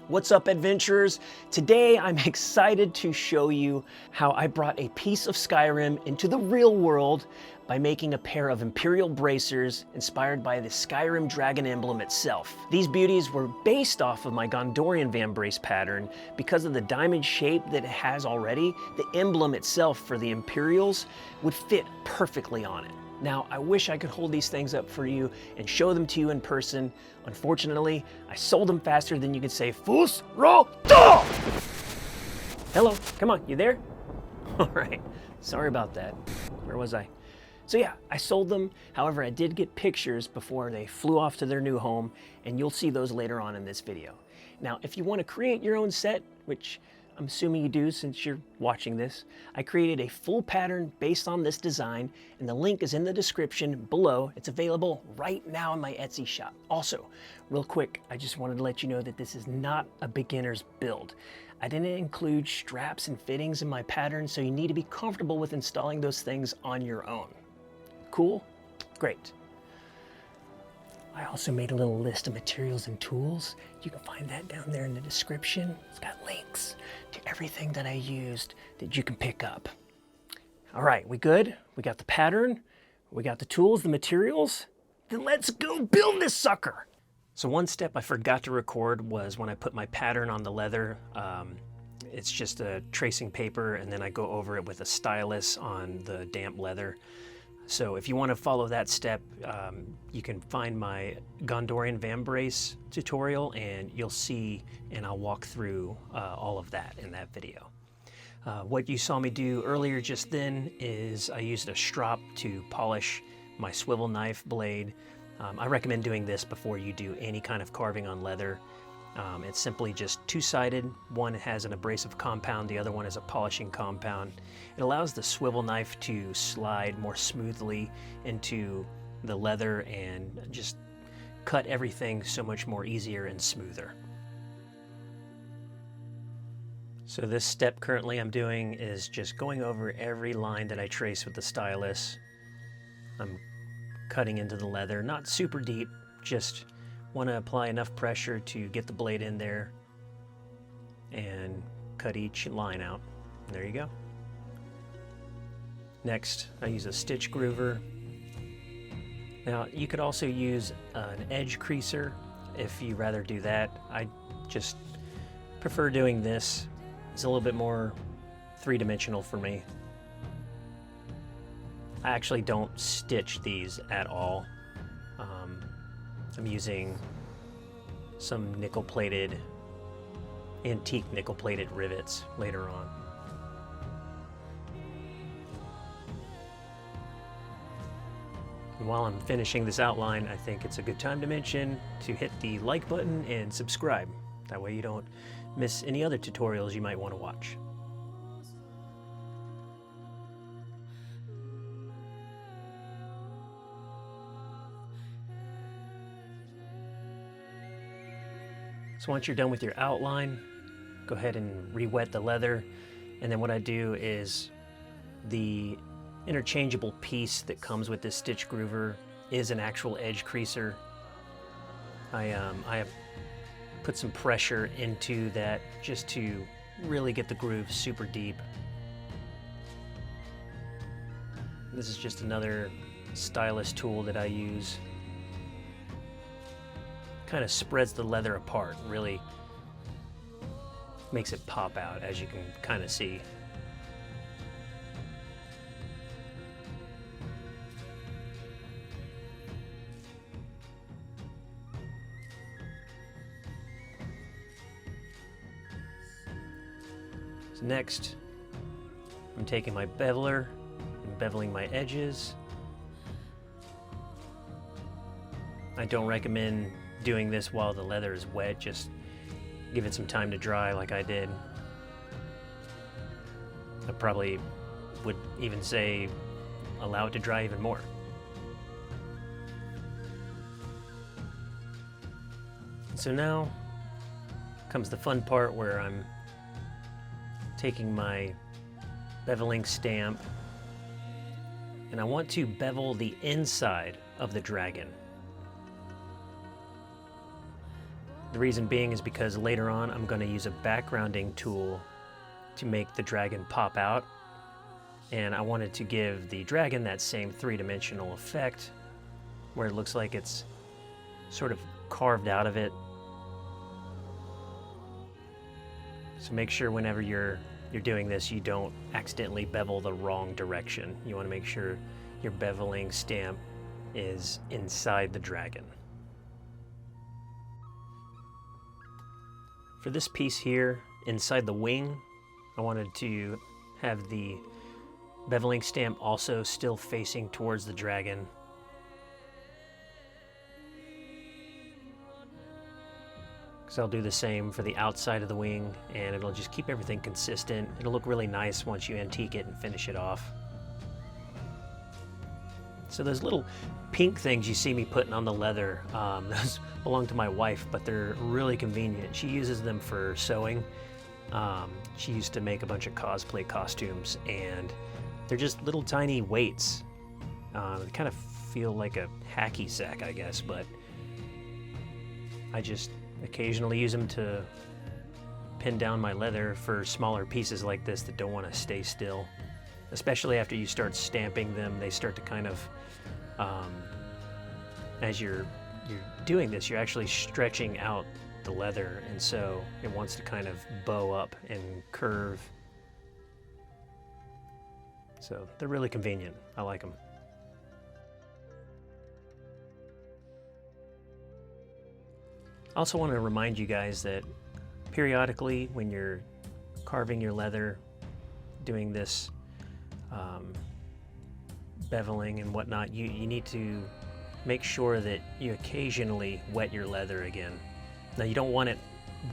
What's up, adventurers? Today I'm excited to show you how I brought a piece of Skyrim into the real world by making a pair of Imperial Bracers inspired by the Skyrim dragon emblem itself. These beauties were based off of my Gondorian vambrace pattern. Because of the diamond shape that it has already, the emblem itself for the Imperials would fit perfectly on it. Now, I wish I could hold these things up for you and show them to you in person. Unfortunately, I sold them faster than you could say, Fus Ro Da! Hello, come on, you there? All right, sorry about that. Where was I? So yeah, I sold them. However, I did get pictures before they flew off to their new home, and you'll see those later on in this video. Now, if you want to create your own set, which I'm assuming you do since you're watching this, I created a full pattern based on this design, and the link is in the description below. It's available right now in my Etsy shop. Also, real quick, I just wanted to let you know that this is not a beginner's build. I didn't include straps and fittings in my pattern, so you need to be comfortable with installing those things on your own. Cool? Great. I also made a little list of materials and tools. You can find that down there in the description. It's got links to everything that I used that you can pick up. All right, we good? We got the pattern, we got the tools, the materials. Then let's go build this sucker. So one step I forgot to record was when I put my pattern on the leather. It's just a tracing paper, and then I go over it with a stylus on the damp leather. So if you want to follow that step, you can find my Gondorian vambrace tutorial, and you'll see, and I'll walk through all of that in that video. What you saw me do earlier just then is I used a strop to polish my swivel knife blade. I recommend doing this before you do any kind of carving on leather. It's simply just two-sided. One has an abrasive compound, the other one is a polishing compound. It allows the swivel knife to slide more smoothly into the leather and just cut everything so much more easier and smoother. So this step currently I'm doing is just going over every line that I trace with the stylus. I'm cutting into the leather, not super deep, just want to apply enough pressure to get the blade in there and cut each line out. And there you go. Next, I use a stitch groover. Now, you could also use an edge creaser if you rather do that. I just prefer doing this. It's a little bit more three-dimensional for me. I actually don't stitch these at all. I'm using some nickel-plated, antique nickel-plated rivets later on. And while I'm finishing this outline, I think it's a good time to mention to hit the like button and subscribe. That way you don't miss any other tutorials you might want to watch. So once you're done with your outline, go ahead and re-wet the leather. And then what I do is the interchangeable piece that comes with this stitch groover is an actual edge creaser. I have put some pressure into that just to really get the groove super deep. This is just another stylus tool that I use. Kind of spreads the leather apart, really makes it pop out, as you can kind of see. So next, I'm taking my beveler and beveling my edges. I don't recommend doing this while the leather is wet. Just give it some time to dry like I did. I probably would even say allow it to dry even more. So now comes the fun part where I'm taking my Beveling stamp and I want to bevel the inside of the dragon. The reason being is because later on I'm going to use a backgrounding tool to make the dragon pop out, and I wanted to give the dragon that same three-dimensional effect where it looks like it's sort of carved out of it. So make sure whenever you're doing this, you don't accidentally bevel the wrong direction. You want to make sure your beveling stamp is inside the dragon. For this piece here, inside the wing, I wanted to have the beveling stamp also still facing towards the dragon. So I'll do the same for the outside of the wing, and it'll just keep everything consistent. It'll look really nice once you antique it and finish it off. So those little pink things you see me putting on the leather, those belong to my wife, but they're really convenient. She uses them for sewing. She used to make a bunch of cosplay costumes, and they're just little tiny weights. They kind of feel like a hacky sack, I guess, but I just occasionally use them to pin down my leather for smaller pieces like this that don't want to stay still. Especially after you start stamping them, they start to kind of, as you're doing this, you're actually stretching out the leather, and so it wants to kind of bow up and curve. So they're really convenient. I like them. I also want to remind you guys that periodically when you're carving your leather, doing this beveling and whatnot, you need to make sure that you occasionally wet your leather again. Now, you don't want it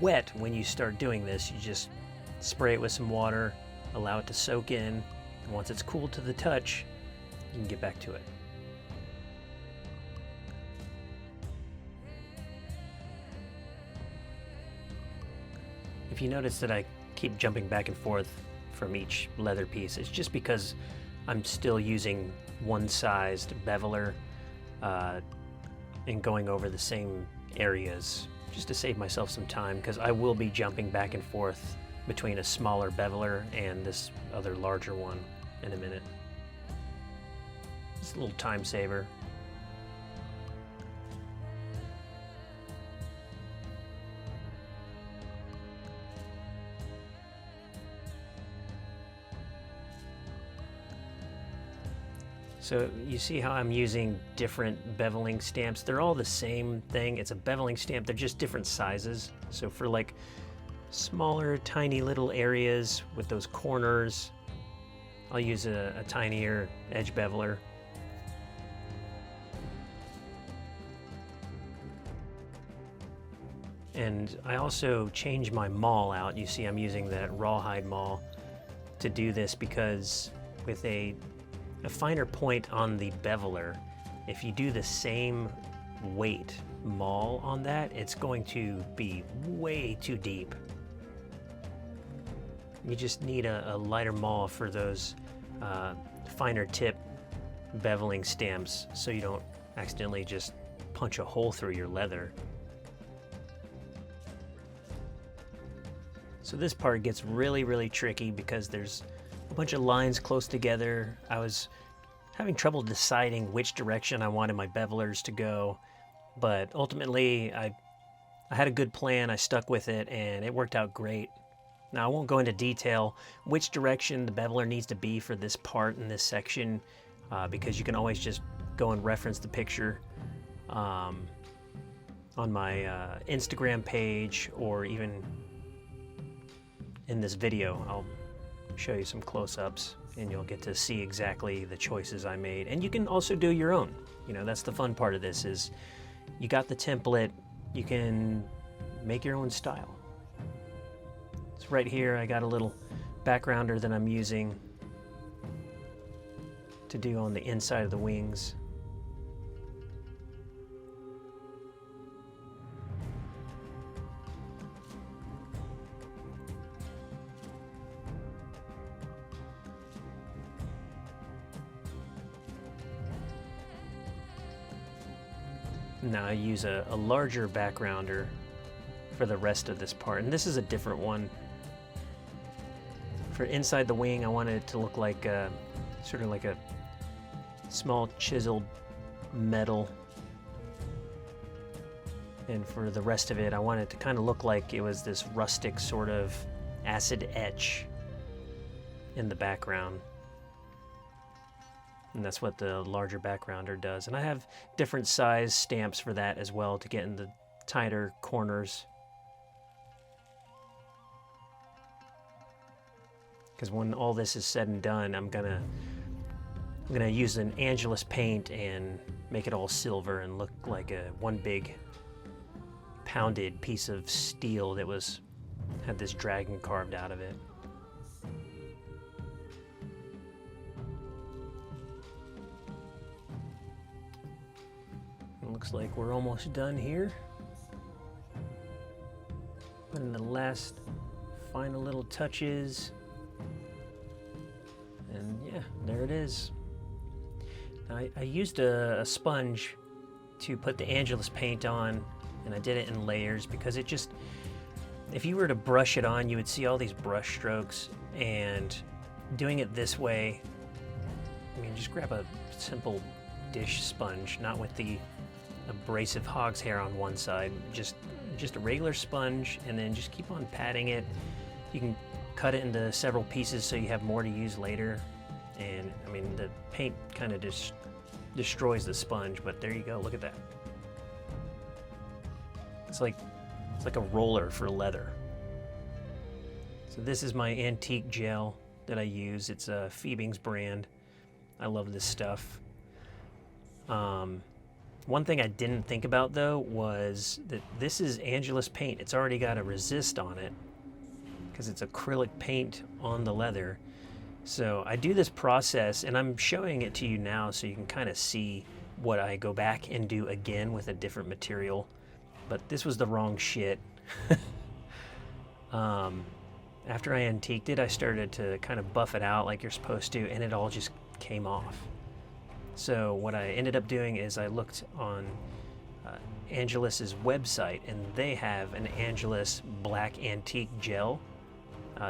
wet when you start doing this. You just spray it with some water, allow it to soak in, and once it's cool to the touch, you can get back to it. If you notice that I keep jumping back and forth from each leather piece, it's just because I'm still using one-sized beveler and going over the same areas just to save myself some time, because I will be jumping back and forth between a smaller beveler and this other larger one in a minute. It's a little time saver. So you see how I'm using different beveling stamps. They're all the same thing. It's a beveling stamp. They're just different sizes. So for like smaller, tiny little areas with those corners, I'll use a tinier edge beveler. And I also change my maul out. You see I'm using that rawhide maul to do this because with a finer point on the beveler, if you do the same weight maul on that, it's going to be way too deep. You just need a lighter maul for those finer tip beveling stamps so you don't accidentally just punch a hole through your leather. So this part gets really, really tricky because there's a bunch of lines close together. I was having trouble deciding which direction I wanted my bevelers to go, but ultimately I had a good plan, I stuck with it, and it worked out great. Now I won't go into detail which direction the beveler needs to be for this part in this section, because you can always just go and reference the picture on my Instagram page, or even in this video. I'll show you some close-ups and you'll get to see exactly the choices I made. And you can also do your own. You know, that's the fun part of this, is you got the template, you can make your own style. So right here I got a little backgrounder that I'm using to do on the inside of the wings. Now I use a larger backgrounder for the rest of this part. And this is a different one. For inside the wing, I wanted it to look like sort of like a small chiseled metal. And for the rest of it, I wanted it to kind of look like it was this rustic sort of acid etch in the background. And that's what the larger backgrounder does. And I have different size stamps for that as well to get in the tighter corners. Because when all this is said and done, I'm gonna use an Angelus paint and make it all silver and look like one big pounded piece of steel that had this dragon carved out of it. It looks like we're almost done here. Putting the last final little touches. And yeah, there it is. I used a sponge to put the Angelus paint on, and I did it in layers because it just, if you were to brush it on, you would see all these brush strokes, and doing it this way, I mean, just grab a simple dish sponge, not with the abrasive hog's hair on one side, just a regular sponge, and then just keep on patting it. You can cut it into several pieces so you have more to use later. And I mean, the paint kind of just destroys the sponge, but there you go, look at that. It's like a roller for leather. So this is my antique gel that I use. It's a Fiebing's brand. I love this stuff. One thing I didn't think about though was that this is Angelus paint. It's already got a resist on it because it's acrylic paint on the leather. So I do this process, and I'm showing it to you now so you can kind of see what I go back and do again with a different material. But this was the wrong shit. After I antiqued it, I started to kind of buff it out like you're supposed to, and it all just came off. So what I ended up doing is I looked on Angelus's website, and they have an Angelus black antique gel.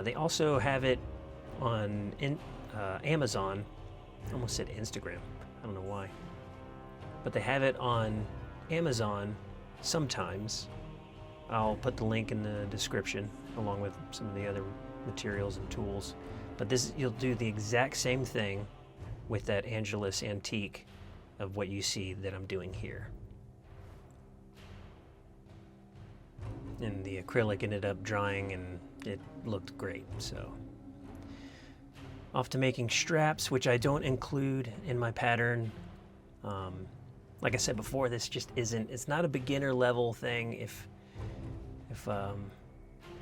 They also have it on Amazon. I almost said Instagram. I don't know why. But they have it on Amazon sometimes. I'll put the link in the description along with some of the other materials and tools. But this, you'll do the exact same thing with that Angelus antique of what you see that I'm doing here. And the acrylic ended up drying and it looked great, so. Off to making straps, which I don't include in my pattern. Like I said before, this just isn't, it's not a beginner level thing. If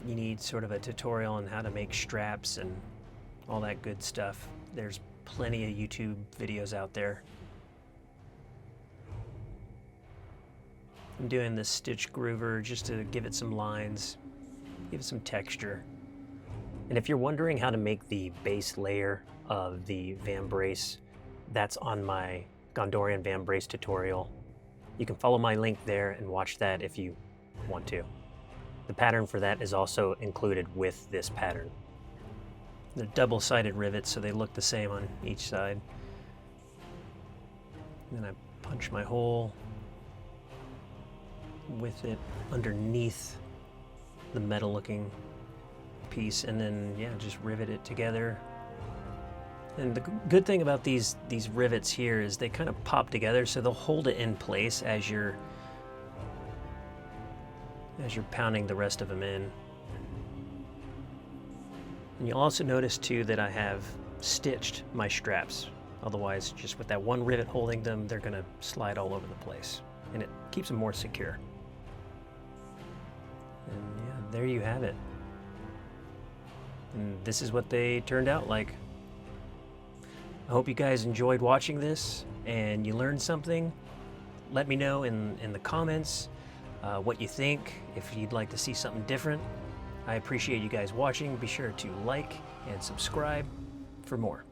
you need sort of a tutorial on how to make straps and all that good stuff, there's plenty of YouTube videos out there. I'm doing this stitch groover just to give it some lines, give it some texture. And if you're wondering how to make the base layer of the vambrace, that's on my Gondorian vambrace tutorial. You can follow my link there and watch that if you want to. The pattern for that is also included with this pattern. They're double-sided rivets, so they look the same on each side. And then I punch my hole with it underneath the metal-looking piece, and then yeah, just rivet it together. And the good thing about these rivets here is they kind of pop together, so they'll hold it in place as you're pounding the rest of them in. And you'll also notice too that I have stitched my straps. Otherwise, just with that one rivet holding them, they're gonna slide all over the place, and it keeps them more secure. And yeah, there you have it. And this is what they turned out like. I hope you guys enjoyed watching this and you learned something. Let me know in the comments what you think, if you'd like to see something different. I appreciate you guys watching. Be sure to like and subscribe for more.